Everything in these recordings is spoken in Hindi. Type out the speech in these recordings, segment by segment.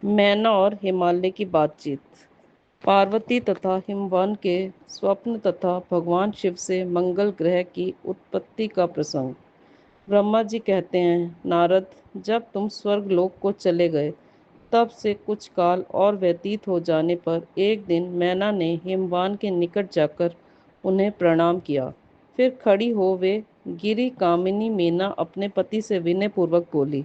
मैना और हिमालय की बातचीत। पार्वती तथा हिमवान के स्वप्न तथा भगवान शिव से मंगल ग्रह की उत्पत्ति का प्रसंग। ब्रह्मा जी कहते हैं, नारद, जब तुम स्वर्ग लोक को चले गए तब से कुछ काल और व्यतीत हो जाने पर एक दिन मैना ने हिमवान के निकट जाकर उन्हें प्रणाम किया। फिर खड़ी हो वे गिरी कामिनी मैना अपने पति से विनय पूर्वक बोली।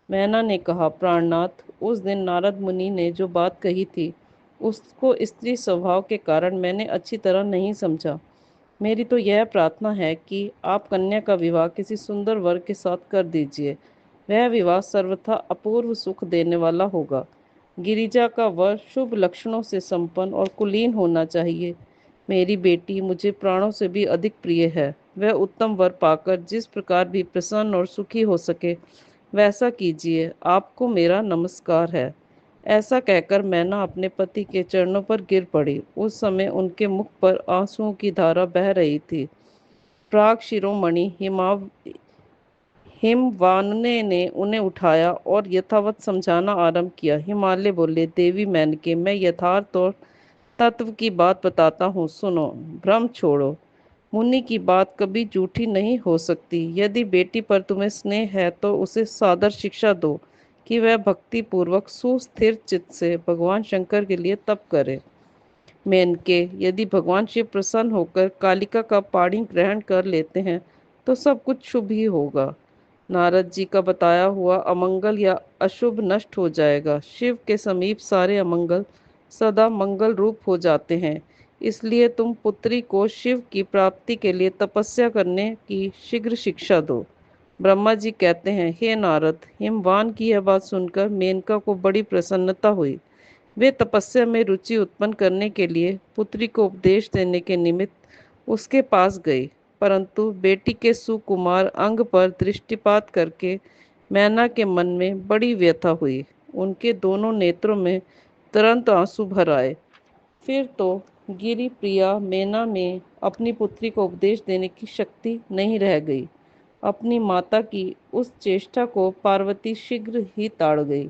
मैना ने कहा, प्राणनाथ, उस दिन नारद मुनि ने जो बात कही थी उसको स्त्री स्वभाव के कारण मैंने अच्छी तरह नहीं समझा। मेरी तो यह प्रार्थना है कि आप कन्या का विवाह किसी सुंदर वर के साथ कर दीजिए। वह विवाह सर्वथा अपूर्व सुख देने वाला होगा। गिरिजा का वर शुभ लक्षणों से संपन्न और कुलीन होना चाहिए। मेरी बेटी मुझे प्राणों से भी अधिक प्रिय है। वह उत्तम वर पाकर जिस प्रकार भी प्रसन्न और सुखी हो सके वैसा कीजिए। आपको मेरा नमस्कार है। ऐसा कहकर मैना अपने पति के चरणों पर गिर पड़ी। उस समय उनके मुख पर आंसुओं की धारा बह रही थी। प्राग शिरोमणि हिमवाने ने उन्हें उठाया और यथावत समझाना आरंभ किया। हिमालय बोले, देवी मेनके, मैं यथार्थ और तत्व की बात बताता हूँ, सुनो। भ्रम छोड़ो। मुनि की बात कभी झूठी नहीं हो सकती। यदि बेटी पर तुम्हें स्नेह है तो उसे सादर शिक्षा दो कि वह भक्ति पूर्वक सुस्थिर चित्त से भगवान शंकर के लिए तप करे। मेनके, यदि भगवान शिव प्रसन्न होकर कालिका का पाणी ग्रहण कर लेते हैं तो सब कुछ शुभ ही होगा। नारद जी का बताया हुआ अमंगल या अशुभ नष्ट हो जाएगा। शिव के समीप सारे अमंगल सदा मंगल रूप हो जाते हैं। इसलिए तुम पुत्री को शिव की प्राप्ति के लिए तपस्या करने की शीघ्र शिक्षा दो। ब्रह्मा जी कहते हैं, हे नारद, हिमवान की यह बात सुनकर मेनका को बड़ी प्रसन्नता हुई। वे तपस्या में रुचि उत्पन्न करने के लिए पुत्री को उपदेश देने के निमित्त उसके पास गई। परंतु बेटी के सुकुमार अंग पर दृष्टिपात करके मैना के मन में बड़ी व्यथा हुई। उनके दोनों नेत्रों में तुरंत आंसू भर आए। फिर तो गिरी प्रिया मैना में अपनी पुत्री को उपदेश देने की शक्ति नहीं रह गई। अपनी माता की उस चेष्टा को पार्वती शीघ्र ही ताड़ गई।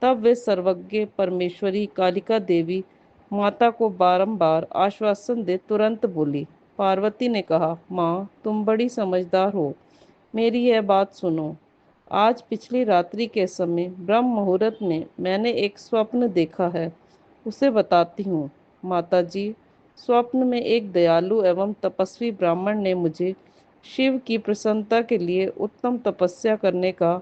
तब वे सर्वज्ञ परमेश्वरी कालिका देवी माता को बारंबार आश्वासन दे तुरंत बोली। पार्वती ने कहा, माँ, तुम बड़ी समझदार हो, मेरी यह बात सुनो। आज पिछली रात्रि के समय ब्रह्म मुहूर्त में मैंने एक स्वप्न देखा है, उसे बताती हूँ। माता जी, स्वप्न में एक दयालु एवं तपस्वी ब्राह्मण ने मुझे शिव की प्रसन्नता के लिए उत्तम तपस्या करने का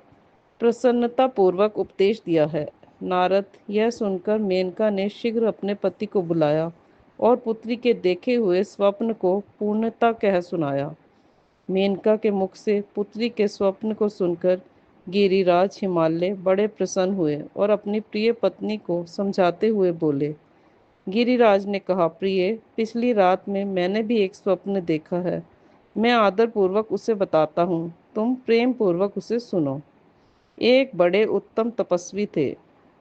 प्रसन्नता पूर्वक उपदेश दिया है। नारद, यह सुनकर मेनका ने शीघ्र अपने पति को बुलाया और पुत्री के देखे हुए स्वप्न को पूर्णता कह सुनाया। मेनका के मुख से पुत्री के स्वप्न को सुनकर गिरिराज हिमालय बड़े प्रसन्न हुए और अपनी प्रिय पत्नी को समझाते हुए बोले। गिरिराज ने कहा, प्रिय, पिछली रात में मैंने भी एक स्वप्न देखा है। मैं आदर पूर्वक उसे बताता हूँ, तुम प्रेम पूर्वक उसे सुनो। एक बड़े उत्तम तपस्वी थे।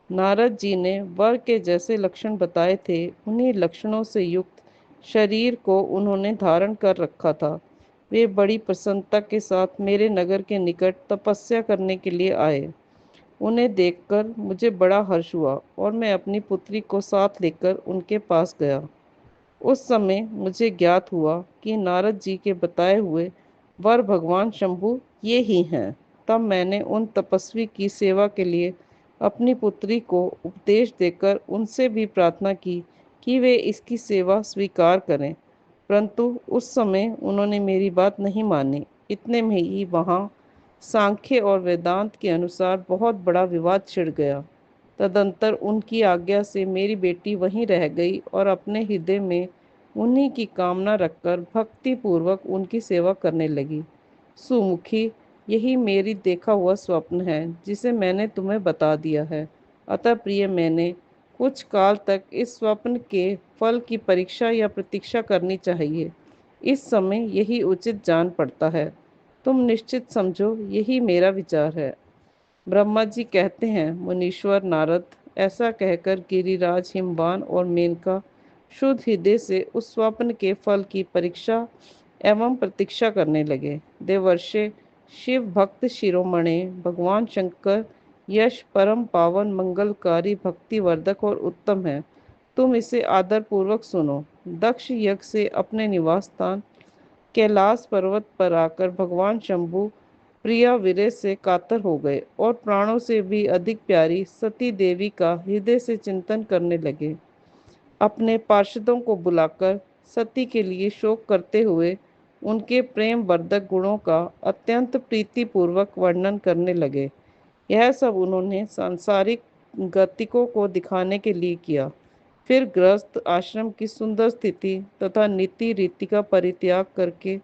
नारद जी ने वर के जैसे लक्षण बताए थे, उन्हीं लक्षणों से युक्त शरीर को उन्होंने धारण कर रखा था। वे बड़ी प्रसन्नता के साथ मेरे नगर के निकट तपस्या करने के लिए आए। उन्हें देखकर मुझे बड़ा हर्ष हुआ और मैं अपनी पुत्री को साथ लेकर उनके पास गया। उस समय मुझे ज्ञात हुआ कि नारद जी के बताए हुए वर भगवान शंभु ये ही हैं। तब मैंने उन तपस्वी की सेवा के लिए अपनी पुत्री को उपदेश देकर उनसे भी प्रार्थना की कि वे इसकी सेवा स्वीकार करें। परंतु उस समय उन्होंने मेरी बात नहीं मानी। इतने में ही वहाँ सांख्य और वेदांत के अनुसार बहुत बड़ा विवाद छिड़ गया। तदंतर उनकी आज्ञा से मेरी बेटी वहीं रह गई और अपने हृदय में उन्हीं की कामना रखकर भक्ति पूर्वक उनकी सेवा करने लगी। सुमुखी, यही मेरी देखा हुआ स्वप्न है जिसे मैंने तुम्हें बता दिया है। अतः प्रिय, मैंने कुछ काल तक इस स्वप्न के फल की परीक्षा या प्रतीक्षा करनी चाहिए। इस समय यही उचित जान पड़ता है। तुम निश्चित समझो, यही मेरा विचार है। ब्रह्मा जी कहते हैं, मुनीश्वर नारद, ऐसा कहकर गिरिराज हिमवान और मेनका शुद्ध हृदय से उस स्वप्न के फल की परीक्षा एवं प्रतीक्षा करने लगे। देवर्षि शिव भक्त शिरोमणि भगवान शंकर यश परम पावन मंगलकारी भक्तिवर्धक और उत्तम है। तुम इसे आदर पूर्वक सुनो। दक्ष यज्ञ से अपने निवास स्थान कैलाश पर्वत पर आकर भगवान शंभु प्रिया विरह से कातर हो गए और प्राणों से भी अधिक प्यारी सती देवी का हृदय से चिंतन करने लगे। अपने पार्षदों को बुलाकर सती के लिए शोक करते हुए उनके प्रेम वर्धक गुणों का अत्यंत प्रीतिपूर्वक वर्णन करने लगे। यह सब उन्होंने सांसारिक गतिकों को दिखाने के लिए किया। फिर गृहस्थ आश्रम की सुंदर स्थिति तथा नीति रीति का परित्याग करके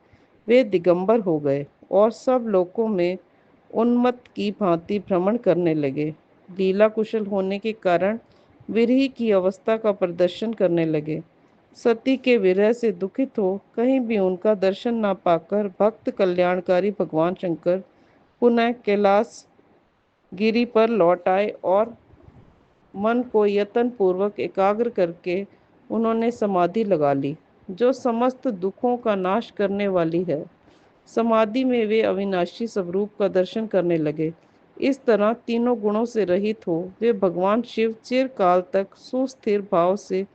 वे दिगंबर हो गए और सब लोकों में उन्मत्त की भांति भ्रमण करने लगे। लीला कुशल होने के कारण विरही की अवस्था का प्रदर्शन करने लगे। सती के विरह से दुखित हो कहीं भी उनका दर्शन न पाकर भक्त कल्याणकारी भगवान शंकर पुनः कैलाश गिरी पर लौट आए और मन को यत्न पूर्वक एकाग्र करके उन्होंने समाधि लगा ली, जो समस्त दुखों का नाश करने वाली है। समाधि में वे अविनाशी स्वरूप का दर्शन करने लगे। इस तरह तीनों गुणों से रहित हो वे भगवान शिव चिरकाल तक सुस्थिर भाव से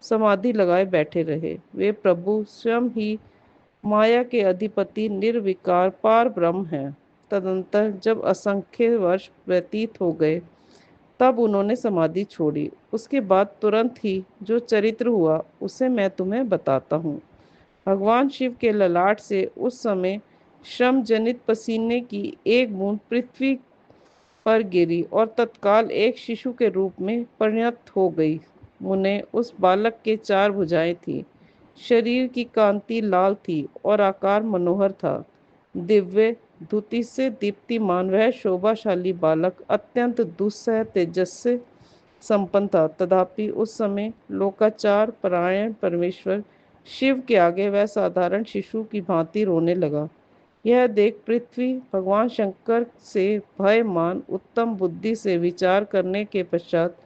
समाधि लगाए बैठे रहे। वे प्रभु स्वयं ही माया के अधिपति निर्विकार पार ब्रह्म हैं। तदंतर जब असंख्य वर्ष व्यतीत हो गए तब उन्होंने समाधि छोड़ी। उसके बाद तुरंत ही जो चरित्र हुआ उसे मैं तुम्हें बताता हूँ। भगवान शिव के ललाट से उस समय श्रम जनित पसीने की एक बूंद पृथ्वी पर गिरी और तत्काल एक शिशु के रूप में परिणत हो गई। मुने उस बालक के चार भुजाएं थी, शरीर की कांति लाल थी और आकार मनोहर था। दिव्य धुति से दीप्तिमान वह शोभाशाली बालक अत्यंत दुस्सह तेजस से संपन्न था। तथापि उस समय लोकाचार परायण परमेश्वर शिव के आगे वह साधारण शिशु की भांति रोने लगा। यह देख पृथ्वी भगवान शंकर से भय मान उत्तम बुद्धि से विचार करने के पश्चात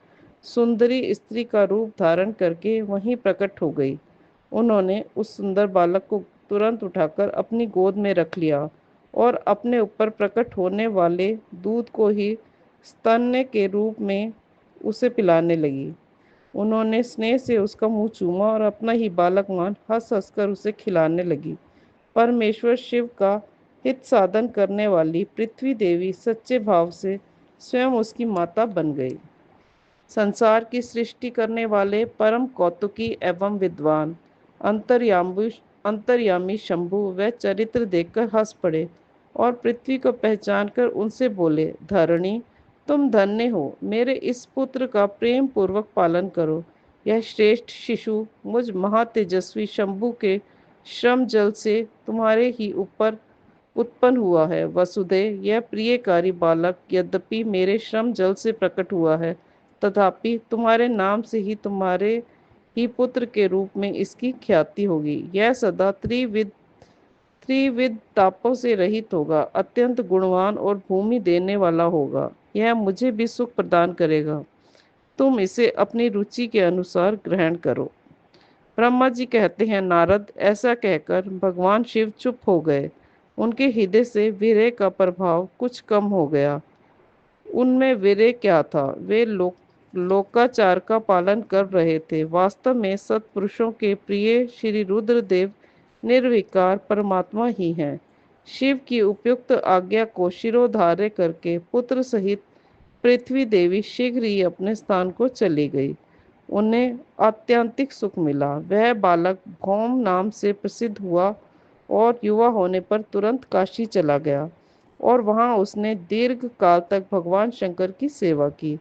सुंदरी स्त्री का रूप धारण करके वहीं प्रकट हो गई। उन्होंने उस सुंदर बालक को तुरंत उठाकर अपनी गोद में रख लिया और अपने ऊपर प्रकट होने वाले दूध को ही स्तन्य के रूप में उसे पिलाने लगी। उन्होंने स्नेह से उसका मुंह चूमा और अपना ही बालक मान हंस हंसकर उसे खिलाने लगी। परमेश्वर शिव का हित साधन करने वाली पृथ्वी देवी सच्चे भाव से स्वयं उसकी माता बन गई। संसार की सृष्टि करने वाले परम कौतुकी एवं विद्वान अंतर्यामी शंभु वह चरित्र देखकर हंस पड़े और पृथ्वी को पहचान कर उनसे बोले, धरणी तुम धन्य हो, मेरे इस पुत्र का प्रेम पूर्वक पालन करो। यह श्रेष्ठ शिशु मुझ महातेजस्वी शंभु के श्रम जल से तुम्हारे ही ऊपर उत्पन्न हुआ है। वसुदे यह प्रियकारी बालक यद्यपि मेरे श्रम जल से प्रकट हुआ है, तथापि तुम्हारे नाम से ही तुम्हारे ही पुत्र के रूप में इसकी ख्याति होगी। यह सदा त्रिविध तापों से रहित होगा, अत्यंत गुणवान और भूमि देने वाला होगा। यह मुझे भी सुख प्रदान करेगा। तुम इसे अपनी रुचि के अनुसार ग्रहण करो। ब्रह्मा जी कहते हैं, नारद ऐसा कहकर भगवान शिव चुप हो गए। उनके हृदय से विरह का प्रभाव कुछ कम हो गया। उनमें विरह क्या था, वे लोकाचार का पालन कर रहे थे। वास्तव में सत्पुरुषों के प्रिय श्री रुद्रदेव निर्विकार परमात्मा ही हैं। शिव की उपयुक्त आज्ञा को शिरोधार्य करके पुत्र सहित पृथ्वी देवी शीघ्र ही अपने स्थान को चली गई। उन्हें आत्यंतिक सुख मिला। वह बालक भौम नाम से प्रसिद्ध हुआ और युवा होने पर तुरंत काशी चला गया और वहां उसने दीर्घ काल तक भगवान शंकर की सेवा की।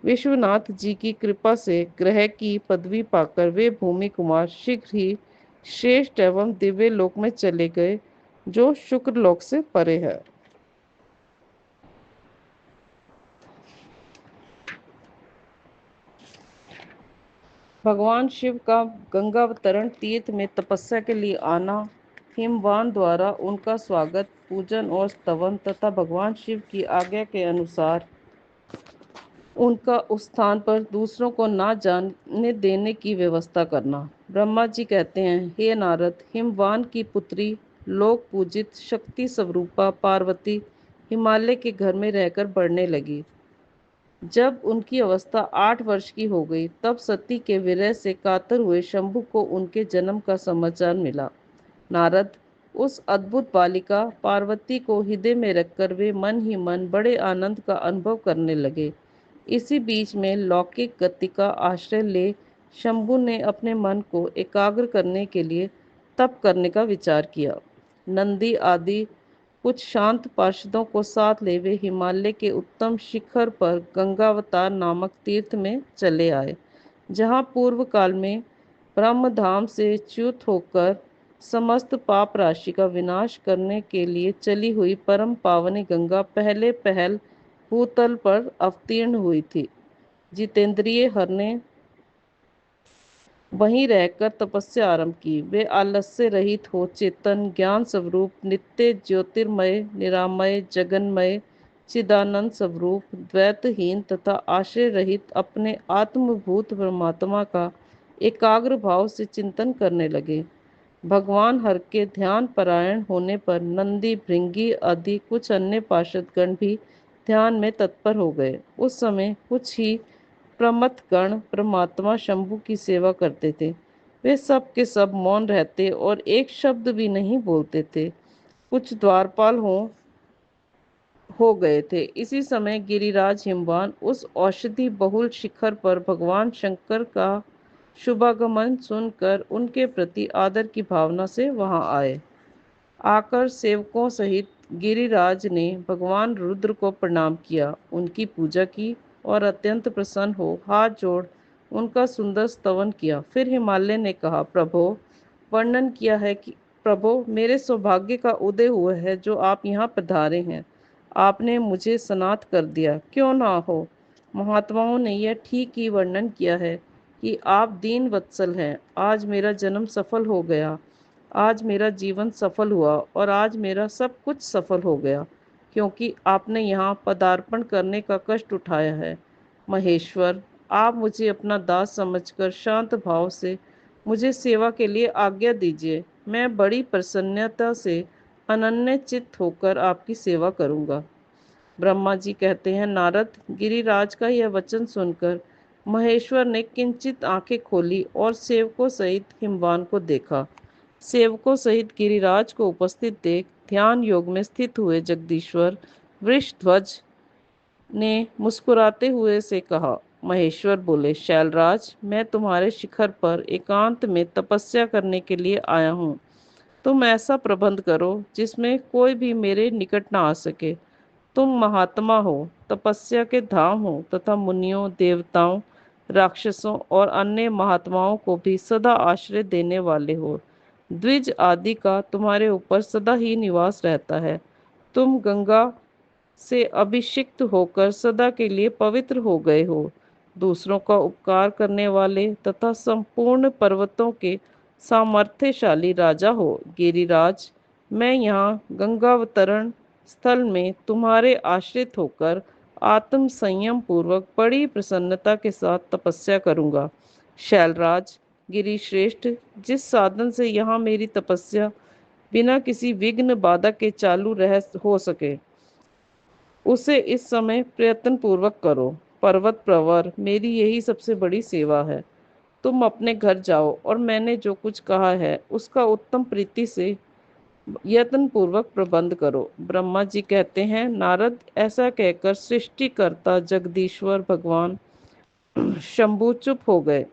विश्वनाथ जी की कृपा से ग्रह की पदवी पाकर वे भूमि कुमार शीघ्र ही श्रेष्ठ एवं दिव्य लोक में चले गए, जो शुक्र लोक से परे है। भगवान शिव का गंगावतरण तीर्थ में तपस्या के लिए आना, हिमवान द्वारा उनका स्वागत, पूजन और स्तवन तथा भगवान शिव की आज्ञा के अनुसार उनका उस स्थान पर दूसरों को ना जाने देने की व्यवस्था करना। ब्रह्मा जी कहते हैं, हे नारद, हिमवान की पुत्री लोक पूजित शक्ति स्वरूपा पार्वती हिमालय के घर में रहकर बढ़ने लगी। जब उनकी अवस्था 8 वर्ष की हो गई, तब सती के विरह से कातर हुए शंभु को उनके जन्म का समाचार मिला। नारद उस अद्भुत बालिका पार्वती को हृदय में रखकर वे मन ही मन बड़े आनंद का अनुभव करने लगे। इसी बीच में लौकिक गति का आश्रय ले शंभु ने अपने मन को एकाग्र करने के लिए तप करने का विचार किया। नंदी आदि कुछ शांत पार्षदों को साथ ले वे हिमालय के उत्तम शिखर पर गंगावतार नामक तीर्थ में चले आए, जहाँ पूर्व काल में ब्रह्मधाम से च्युत होकर समस्त पाप राशि का विनाश करने के लिए चली हुई परम पावनी गंगा पहले पहल भूतल पर अवतीर्ण हुई थी। जितेंद्रिय हर ने वहीं रहकर तपस्या आरंभ की। वे आलस्य रहित हो चेतन ज्ञान स्वरूप नित्य ज्योतिर्मय निरामय जगन्मय चिदानंद स्वरूप द्वैतहीन तथा आश्रय रहित अपने आत्मभूत परमात्मा का एकाग्र भाव से चिंतन करने लगे। भगवान हर के ध्यान परायण होने पर नंदी भृंगी आदि कुछ अन्य पार्षदगण भी ध्यान में तत्पर हो गए। उस समय कुछ ही प्रमथ गण परमात्मा शंभु की सेवा करते थे। वे सब के सब मौन रहते और एक शब्द भी नहीं बोलते थे। कुछ द्वारपाल हो गए थे। इसी समय गिरिराज हिमवान उस औषधि बहुल शिखर पर भगवान शंकर का शुभागमन सुनकर उनके प्रति आदर की भावना से वहां आए। आकर सेवकों सहित गिरिराज ने भगवान रुद्र को प्रणाम किया, उनकी पूजा की और अत्यंत प्रसन्न हो हाथ जोड़ उनका सुंदर स्तवन किया। फिर हिमालय ने कहा, प्रभो वर्णन किया है कि प्रभो मेरे सौभाग्य का उदय हुआ है जो आप यहाँ पधारे हैं। आपने मुझे सनाथ कर दिया, क्यों ना हो। महात्माओं ने यह ठीक ही वर्णन किया है कि आप दीन वत्सल हैं। आज मेरा जन्म सफल हो गया, आज मेरा जीवन सफल हुआ और आज मेरा सब कुछ सफल हो गया, क्योंकि आपने यहाँ पदार्पण करने का कष्ट उठाया है। महेश्वर, आप मुझे अपना दास समझकर शांत भाव से मुझे सेवा के लिए आज्ञा दीजिए। मैं बड़ी प्रसन्नता से अनन्य चित्त होकर आपकी सेवा करूँगा। ब्रह्मा जी कहते हैं, नारद, गिरिराज का यह वचन सुनकर महेश्वर ने किंचित आंखें खोली और सेवकों सहित हिमवान को देखा। सेवकों सहित गिरिराज को उपस्थित देख ध्यान योग में स्थित हुए जगदीश्वर वृषध्वज ने मुस्कुराते हुए से कहा। महेश्वर बोले, शैलराज, मैं तुम्हारे शिखर पर एकांत में तपस्या करने के लिए आया हूँ। तुम ऐसा प्रबंध करो जिसमें कोई भी मेरे निकट न आ सके। तुम महात्मा हो, तपस्या के धाम हो तथा मुनियों देवताओं राक्षसों और अन्य महात्माओं को भी सदा आश्रय देने वाले हो। द्विज आदि का तुम्हारे ऊपर सदा ही निवास रहता है। तुम गंगा से अभिषिक्त होकर सदा के लिए पवित्र हो गए हो। दूसरों का उपकार करने वाले तथा संपूर्ण पर्वतों के सामर्थ्यशाली राजा हो। गिरिराज, मैं यहाँ गंगावतरण स्थल में तुम्हारे आश्रित होकर आत्म संयम पूर्वक बड़ी प्रसन्नता के साथ तपस्या करूँगा। शैलराज, गिरिश्रेष्ठ, जिस साधन से यहाँ मेरी तपस्या बिना किसी विघ्न बाधा के चालू रह हो सके, उसे इस समय प्रयत्न पूर्वक करो। पर्वत प्रवर, मेरी यही सबसे बड़ी सेवा है। तुम अपने घर जाओ और मैंने जो कुछ कहा है उसका उत्तम प्रीति से यत्न पूर्वक प्रबंध करो। ब्रह्मा जी कहते हैं, नारद, ऐसा कहकर सृष्टिकर्ता जगदीश्वर भगवान शंभु चुप हो गए।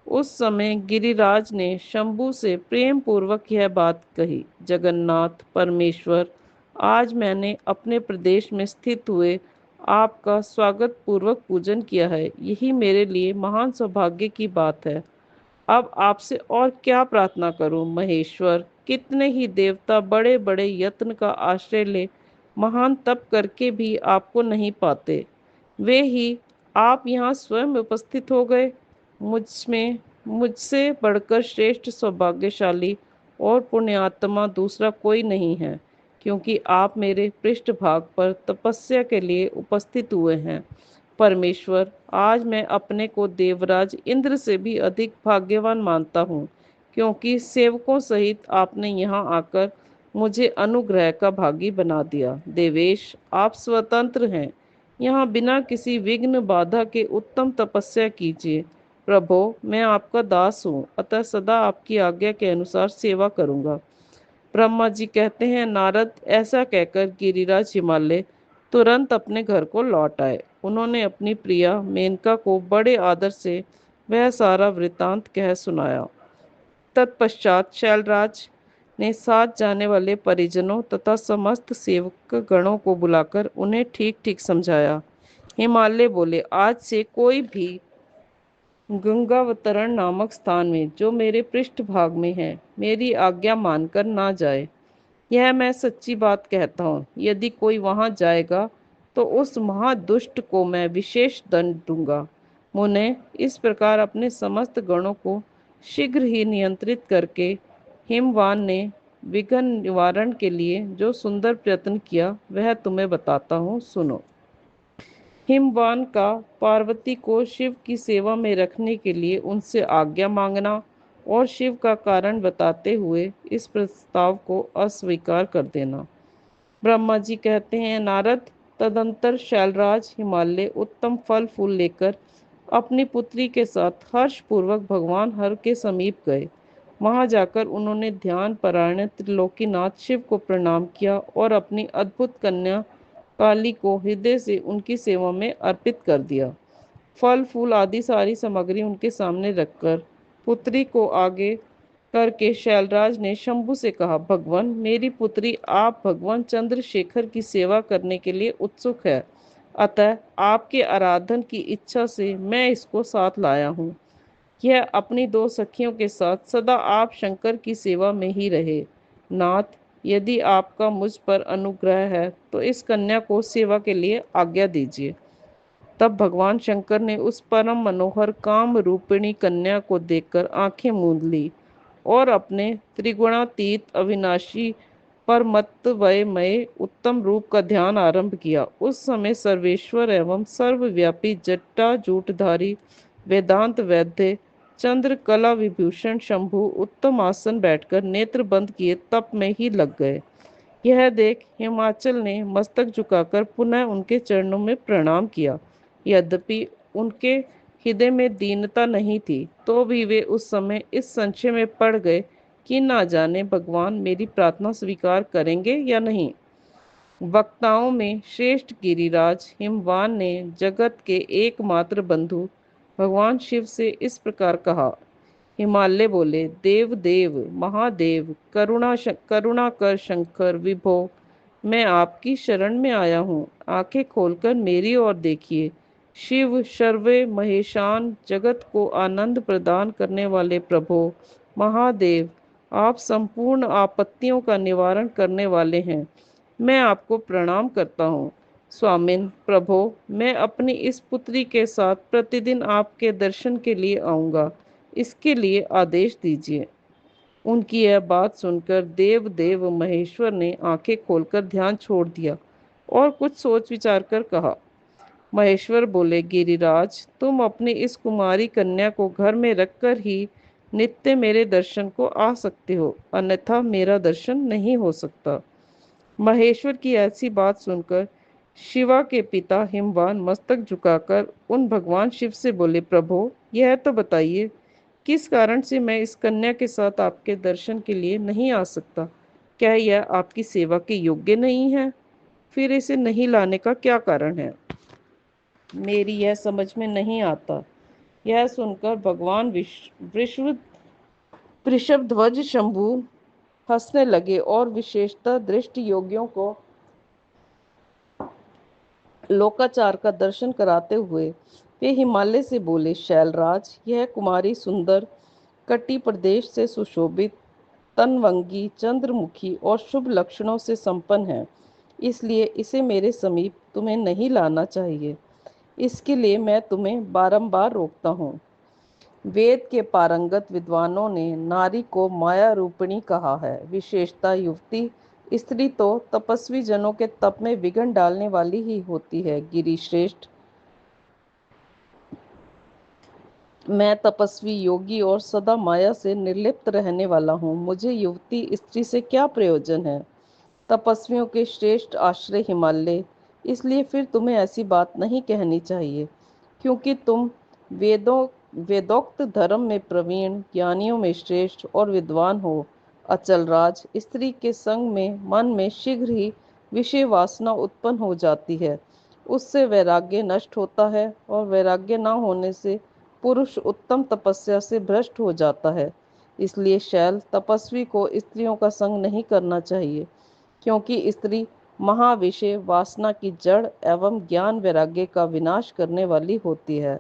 उस समय गिरिराज ने शंभु से प्रेम पूर्वक यह बात कही, जगन्नाथ परमेश्वर, आज मैंने अपने प्रदेश में स्थित हुए आपका स्वागत पूर्वक पूजन किया है। यही मेरे लिए महान सौभाग्य की बात है। अब आपसे और क्या प्रार्थना करूं महेश्वर। कितने ही देवता बड़े बड़े यत्न का आश्रय ले महान तप करके भी आपको नहीं पाते। वे ही आप यहाँ स्वयं उपस्थित हो गए। मुझसे बढ़कर श्रेष्ठ सौभाग्यशाली और पुण्यात्मा दूसरा कोई नहीं है, क्योंकि आप मेरे पृष्ठभाग पर तपस्या के लिए उपस्थित हुए हैं। परमेश्वर, आज मैं अपने को देवराज इंद्र से भी अधिक भाग्यवान मानता हूँ, क्योंकि सेवकों सहित आपने यहाँ आकर मुझे अनुग्रह का भागी बना दिया। देवेश, आप स्वतंत्र हैं, यहाँ बिना किसी विघ्न बाधा के उत्तम तपस्या कीजिए। प्रभो, मैं आपका दास हूँ, अतः सदा आपकी आज्ञा के अनुसार सेवा करूँगा। ब्रह्मा जी कहते हैं, नारद, ऐसा कहकर गिरिराज हिमालय तुरंत अपने घर को लौट आए। उन्होंने अपनी प्रिया मेनका को बड़े आदर से वह सारा वृतांत कह सुनाया। तत्पश्चात शैलराज ने साथ जाने वाले परिजनों तथा समस्त सेवक गणों को बुलाकर उन्हें ठीक ठीक समझाया। हिमालय बोले, आज से कोई भी गंगावतरण नामक स्थान में, जो मेरे पृष्ठ भाग में है, मेरी आज्ञा मानकर ना जाए। यह मैं सच्ची बात कहता हूँ। यदि कोई वहां जाएगा तो उस महादुष्ट को मैं विशेष दंड दूंगा। मुने, इस प्रकार अपने समस्त गणों को शीघ्र ही नियंत्रित करके हिमवान ने विघ्न निवारण के लिए जो सुंदर प्रयत्न किया, वह तुम्हें बताता हूँ, सुनो। हिमवान का पार्वती को शिव की सेवा में रखने के लिए उनसे आज्ञा मांगना और शिव का कारण बताते हुए इस प्रस्ताव को अस्वीकार कर देना। ब्रह्मा जी कहते हैं, नारद, तदंतर शैलराज हिमालय उत्तम फल फूल लेकर अपनी पुत्री के साथ हर्ष पूर्वक भगवान हर के समीप गए। वहां जाकर उन्होंने ध्यान परायण त्रिलोकीनाथ शिव को प्रणाम किया और अपनी अद्भुत कन्या काली को हृदय से उनकी सेवा में अर्पित कर दिया। फल फूल आदि सारी सामग्री उनके सामने रखकर पुत्री को आगे करके शैलराज ने शंभु से कहा, भगवान, मेरी पुत्री आप भगवान चंद्रशेखर की सेवा करने के लिए उत्सुक है, अतः आपके आराधन की इच्छा से मैं इसको साथ लाया हूँ। यह अपनी दो सखियों के साथ सदा आप शंकर की सेवा में ही रहे। नाथ, यदि आपका मुझ पर अनुग्रह है तो इस कन्या को सेवा के लिए आज्ञा दीजिए। तब भगवान शंकर ने उस परम मनोहर काम रूपिणी कन्या को देखकर आंखें मूंद ली और अपने त्रिगुणातीत अविनाशी परमत्वमय उत्तम रूप का ध्यान आरंभ किया। उस समय सर्वेश्वर एवं सर्वव्यापी जट्टा जूटधारी वेदांत वैद्य चंद्र कला विभूषण शंभु उत्तम आसन बैठकर नेत्र बंद किए तप में ही लग गए। यह देख हिमाचल ने मस्तक झुकाकर पुनः उनके चरणों में प्रणाम किया। यद्यपि उनके हृदय में दीनता नहीं थी, तो भी वे उस समय इस संशय में पड़ गए कि ना जाने भगवान मेरी प्रार्थना स्वीकार करेंगे या नहीं। वक्ताओं में श्रेष्ठ गिरिराज हिमवान ने जगत के एकमात्र बंधु भगवान शिव से इस प्रकार कहा। हिमालय बोले, देव देव महादेव करुणा कर शंकर विभो, मैं आपकी शरण में आया हूँ। आंखें खोलकर मेरी ओर देखिए। शिव सर्वे महेशान जगत को आनंद प्रदान करने वाले प्रभो महादेव, आप संपूर्ण आपत्तियों का निवारण करने वाले हैं। मैं आपको प्रणाम करता हूँ। स्वामिन प्रभो, मैं अपनी इस पुत्री के साथ प्रतिदिन आपके दर्शन के लिए आऊँगा, इसके लिए आदेश दीजिए। उनकी यह बात सुनकर देव देव महेश्वर ने आंखें खोलकर ध्यान छोड़ दिया और कुछ सोच विचार कर कहा। महेश्वर बोले, गिरिराज, तुम अपनी इस कुमारी कन्या को घर में रखकर ही नित्य मेरे दर्शन को आ सकते हो, अन्यथा मेरा दर्शन नहीं हो सकता। महेश्वर की ऐसी बात सुनकर शिवा के पिता हिमवान मस्तक झुकाकर उन भगवान शिव से बोले, प्रभु, यह तो बताइए, किस कारण से मैं इस कन्या के साथ आपके दर्शन के लिए नहीं आ सकता? क्या यह आपकी सेवा के योग्य नहीं है? फिर इसे नहीं लाने का क्या कारण है? मेरी यह समझ में नहीं आता। यह सुनकर भगवान वृषभ ध्वज शंभु हंसने लगे और विशेषतः दृष्ट योगियों को लोकाचार का दर्शन कराते हुए वे हिमालय से बोले, शैलराज, यह कुमारी सुंदर कटी प्रदेश से सुशोभित तनवंगी चंद्रमुखी और शुभ लक्षणों से संपन्न है, इसलिए इसे मेरे समीप तुम्हें नहीं लाना चाहिए। इसके लिए मैं तुम्हें बारंबार रोकता हूँ। वेद के पारंगत विद्वानों ने नारी को माया रूपिणी कहा है। विशेषता युवती स्त्री तो तपस्वी जनों के तप में विघ्न डालने वाली ही होती है। गिरिश्रेष्ठ, मैं तपस्वी योगी और सदा माया से निर्लिप्त रहने वाला हूँ। मुझे युवती स्त्री से क्या प्रयोजन है? तपस्वियों के श्रेष्ठ आश्रय हिमालय, इसलिए फिर तुम्हें ऐसी बात नहीं कहनी चाहिए, क्योंकि तुम वेदों वेदोक्त धर्म में प्रवीण, ज्ञानियों में श्रेष्ठ और विद्वान हो। अचलराज, स्त्री के संग में मन में शीघ्र ही विषय वासना उत्पन्न हो जाती है। उससे वैराग्य नष्ट होता है, और वैराग्य न होने से पुरुष उत्तम तपस्या से भ्रष्ट हो जाता है। इसलिए शैल तपस्वी को स्त्रियों का संग नहीं करना चाहिए, क्योंकि स्त्री महाविषय वासना की जड़ एवं ज्ञान वैराग्य का विनाश करने वाली होती है।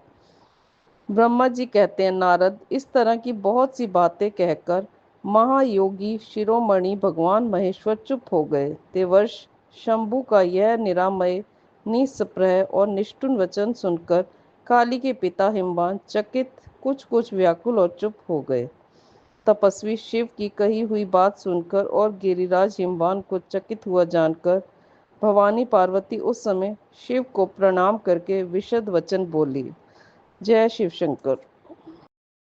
ब्रह्मा जी कहते हैं, नारद, इस तरह की बहुत सी बातें कहकर महायोगी शिरोमणि भगवान महेश्वर चुप हो गए। देवर्ष शंभु का यह निरामय, निस्पृह और निष्ठुर वचन सुनकर काली के पिता हिमवान चकित, कुछ कुछ व्याकुल और चुप हो गए। तपस्वी शिव की कही हुई बात सुनकर और गिरिराज हिमवान को चकित हुआ जानकर भवानी पार्वती उस समय शिव को प्रणाम करके विशद वचन बोली। जय शिव शंकर।